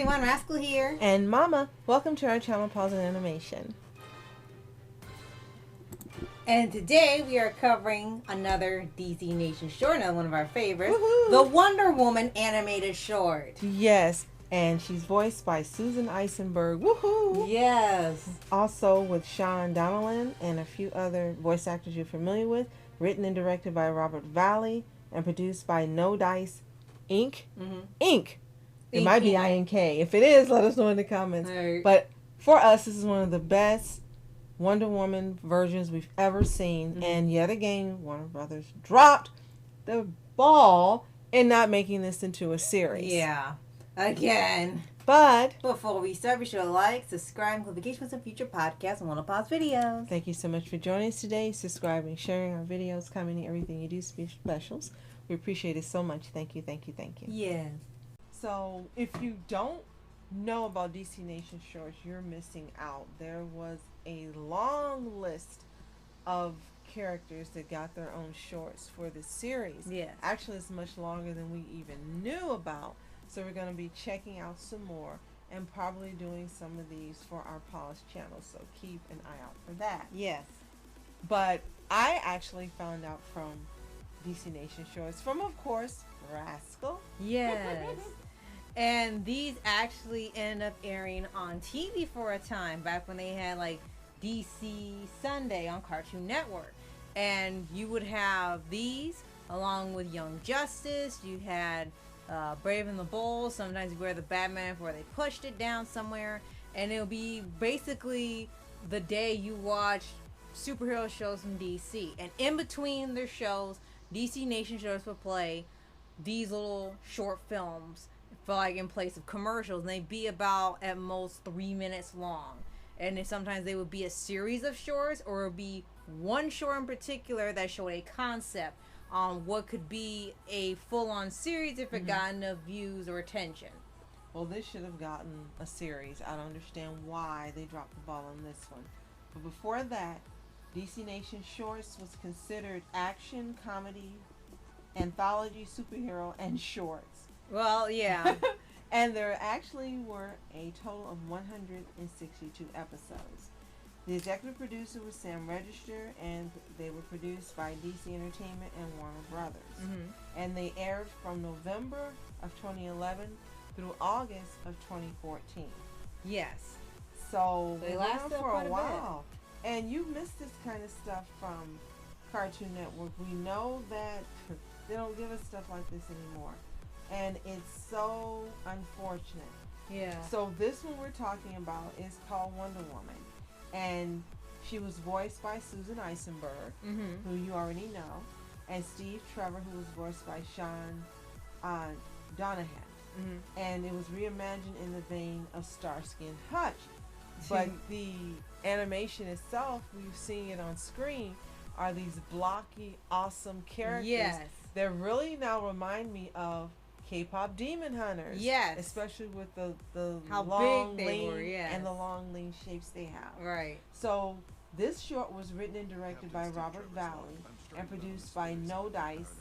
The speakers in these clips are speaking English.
everyone, Rascal here. And Mama, welcome to our channel, Paws On Animation. And today we are covering another DC Nation short, another one of our favorites, Woohoo! the Wonder Woman animated short. Yes, and she's voiced by Susan Eisenberg. Woohoo! Yes. Also with Sean Donnellan and a few other voice actors you're familiar with. Written and directed by Robert Valley and produced by No Dice Inc. Inc. It might be I-N-K. If it is, let us know in the comments. Right. But for us, this is one of the best Wonder Woman versions we've ever seen. And yet again, Warner Brothers dropped the ball in not making this into a series. Yeah. Again. But before we start, be sure to like, subscribe, and notifications for future podcasts and Wanna Pause videos. Thank you so much for joining us today, subscribing, sharing our videos, commenting, everything you do, specials. We appreciate it so much. Thank you, thank you, thank you. Yes. So, if you don't know about DC Nation shorts, you're missing out. There was a long list of characters that got their own shorts for this series. Yes. Actually, it's much longer than we even knew about. So we're going to be checking out some more and probably doing some of these for our Paws channel. So keep an eye out for that. Yes. But I actually found out from DC Nation shorts from, of course, Rascal. Yes. And these actually ended up airing on TV for a time, back when they had like DC Sunday on Cartoon Network. And you would have these along with Young Justice. You had Brave and the Bold. Sometimes you wear the Batman where they pushed it down somewhere. And it'll be basically the day you watch superhero shows from DC. And in between their shows, DC Nation shows will play these little short films for like in place of commercials, and they'd be about at most 3 minutes long. And then sometimes they would be a series of shorts, or it would be one short in particular that showed a concept on what could be a full-on series if it got enough views or attention. Well, this should have gotten a series. I don't understand why they dropped the ball on this one. But before that, DC Nation Shorts was considered action, comedy, anthology, superhero, and shorts. Well, yeah. And there actually were a total of 162 episodes. The executive producer was Sam Register, and they were produced by DC Entertainment and Warner Brothers. And they aired from November of 2011 through August of 2014. Yes. So They they lasted lasted for quite a a while. And you missed this kind of stuff from Cartoon Network. We know that they don't give us stuff like this anymore. And it's so unfortunate. Yeah. So this one we're talking about is called Wonder Woman. And she was voiced by Susan Eisenberg, who you already know, and Steve Trevor, who was voiced by Sean Donnellan. And it was reimagined in the vein of Starsky and Hutch. But the animation itself, we've seen it on screen, are these blocky, awesome characters. Yes. That really now remind me of K-pop Demon Hunters. Yes. Especially with the How long, big they lean, were, yes. and the long, lean shapes they have. Right. So this short was written and directed by Robert Valley and produced by No Dice,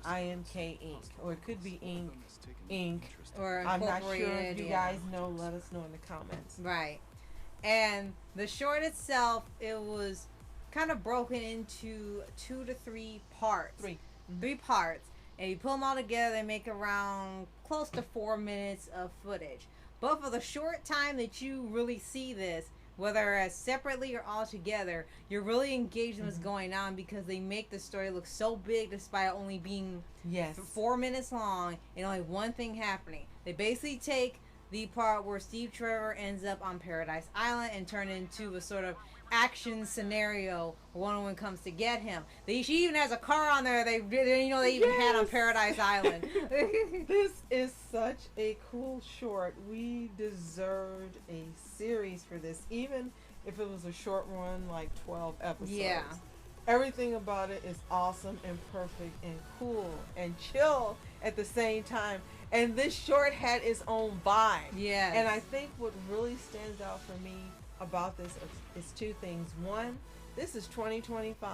I-N-K Inc. Or it could be Inc. Or I'm not sure incorporated, if you yeah. guys know. Let us know in the comments. Right. And the short itself, it was kind of broken into 2 to 3 parts. Three parts. And you put them all together, they make around close to 4 minutes of footage. But for the short time that you really see this, whether as separately or all together, you're really engaged in what's going on, because they make the story look so big despite only being 4 minutes long and only one thing happening. They basically take the part where Steve Trevor ends up on Paradise Island and turn it into a sort of action scenario where Wonder Woman comes to get him. She even has a car on there they even had on Paradise Island. This is such a cool short. We deserved a series for this, even if it was a short run, like 12 episodes. Yeah. Everything about it is awesome and perfect and cool and chill at the same time. And this short had its own vibe. Yes. And I think what really stands out for me about this is 2 things. One, this is 2025.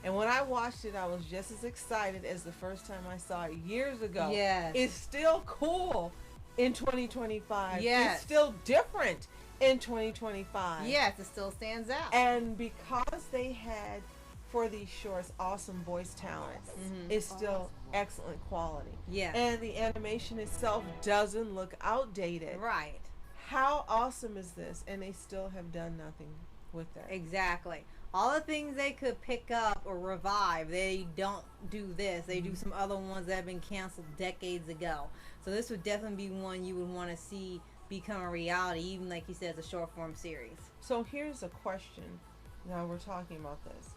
And when I watched it, I was just as excited as the first time I saw it years ago. Yes. It's still cool. in 2025. Yes. It's still different in 2025. Yes, it still stands out. And because they had, for these shorts, awesome voice talent, it's still excellent quality. Yeah. And the animation itself doesn't look outdated. Right. How awesome is this? And they still have done nothing with that. Exactly. All the things they could pick up or revive, they don't do this. They do some other ones that have been canceled decades ago. So this would definitely be one you would want to see become a reality, even like you said, it's a short form series. So here's a question. Now we're talking about this.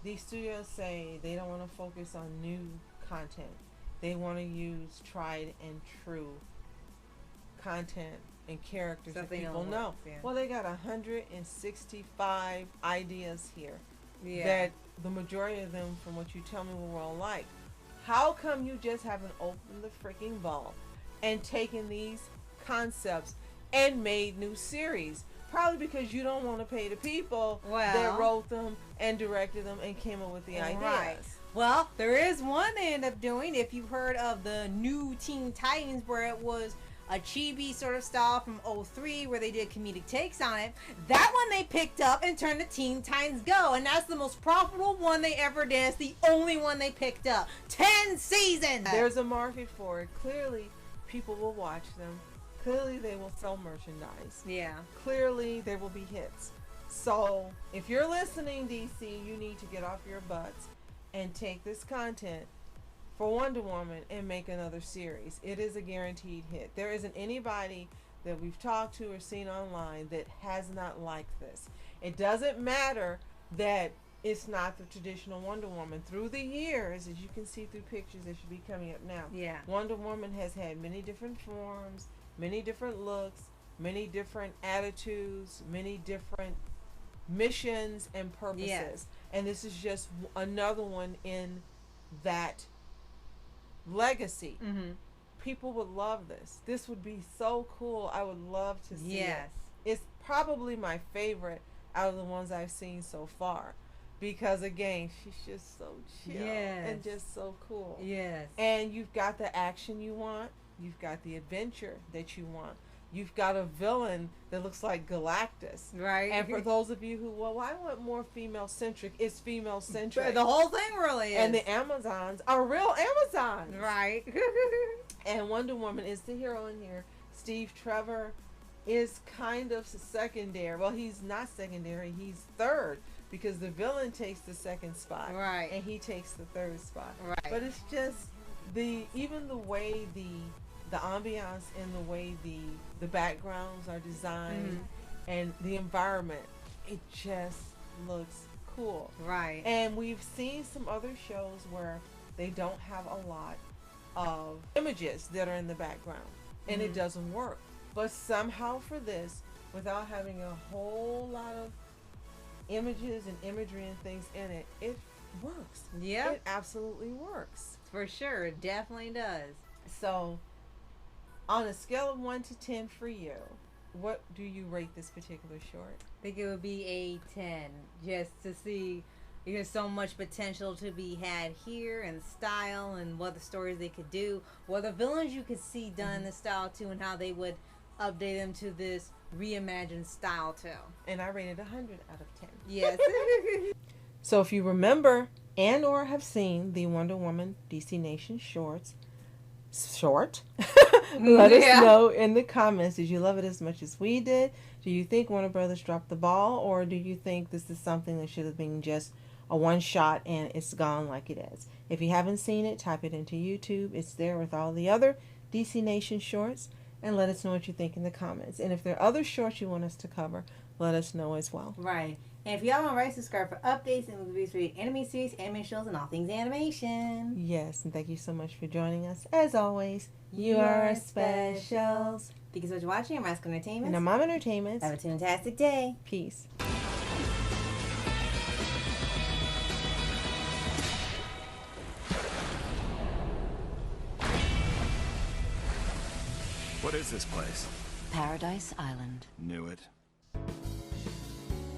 These studios say they don't want to focus on new content. They want to use tried and true content and characters that people know. Yeah. Well, they got 165 ideas here. Yeah. That the majority of them, from what you tell me, will all like. How come you just haven't opened the freaking vault and taken these concepts and made new series? Probably because you don't want to pay the people that wrote them and directed them and came up with the ideas. Right. Well, there is one they end up doing. If you've heard of the new Teen Titans, where it was a chibi sort of style from 03 where they did comedic takes on it. That one they picked up and turned to Teen Titans Go, and that's the most profitable one they ever did. It's the only one they picked up. 10 seasons! There's a market for it. Clearly, people will watch them. Clearly, they will sell merchandise. Yeah. Clearly, there will be hits. So, if you're listening, DC, you need to get off your butts and take this content for Wonder Woman and make another series. It is a guaranteed hit. There isn't anybody that we've talked to or seen online that has not liked this. It doesn't matter that it's not the traditional Wonder Woman. Through the years, as you can see through pictures that should be coming up now, Wonder Woman has had many different forms, many different looks, many different attitudes, many different missions and purposes. Yes. And this is just another one in that legacy. People would love this. This would be so cool. I would love to see it. It's probably my favorite out of the ones I've seen so far, because again, she's just so chill and just so cool. And you've got the action you want, you've got the adventure that you want, you've got a villain that looks like Galactus. Right. And for those of you who, well, I want more female centric, it's female centric. The whole thing really is. And the Amazons are real Amazons. Right. And Wonder Woman is the hero in here. Steve Trevor is kind of secondary. Well, he's not secondary, he's third, because the villain takes the second spot. Right. And he takes the third spot. Right. But it's just even the way the ambiance and the way the backgrounds are designed and the environment, it just looks cool. Right. And we've seen some other shows where they don't have a lot of images that are in the background, and it doesn't work. But somehow for this, without having a whole lot of images and imagery and things in it, it works. Yeah. It absolutely works. For sure. It definitely does. So, on a scale of 1 to 10 for you, what do you rate this particular short? I think it would be a 10, just to see there's so much potential to be had here, and style, and what the stories they could do, what the villains you could see done in the style too, and how they would update them to this reimagined style too. And I rated 100 out of 10. Yes. So if you remember and or have seen the Wonder Woman DC Nation short, let us know in the comments. Did you love it as much as we did? Do you think Warner Brothers dropped the ball, or do you think this is something that should have been just a one shot and it's gone like it is? If you haven't seen it, type it into YouTube. It's there with all the other DC Nation shorts, and let us know what you think in the comments. And if there are other shorts you want us to cover, let us know as well. Right. And if y'all want to subscribe for updates and movies, read anime series, anime shows, and all things animation. Yes, and thank you so much for joining us. As always, you are our specials. Thank you so much for watching. I'm Rascal Entertainment. And I'm Mom Entertainment. Have a fantastic day. Peace. What is this place? Paradise Island. Knew it.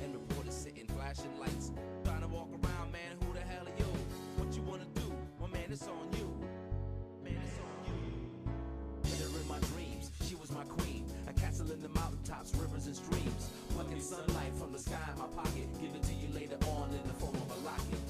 And reporters sitting, flashing lights, trying to walk around, man. Who the hell are you? What you wanna do? Well, man, it's on you. Man, it's on you. Better in my dreams. mountaintops, rivers and streams. Plucking sunlight from the sky in my pocket, give it to you later on in the form of a locket.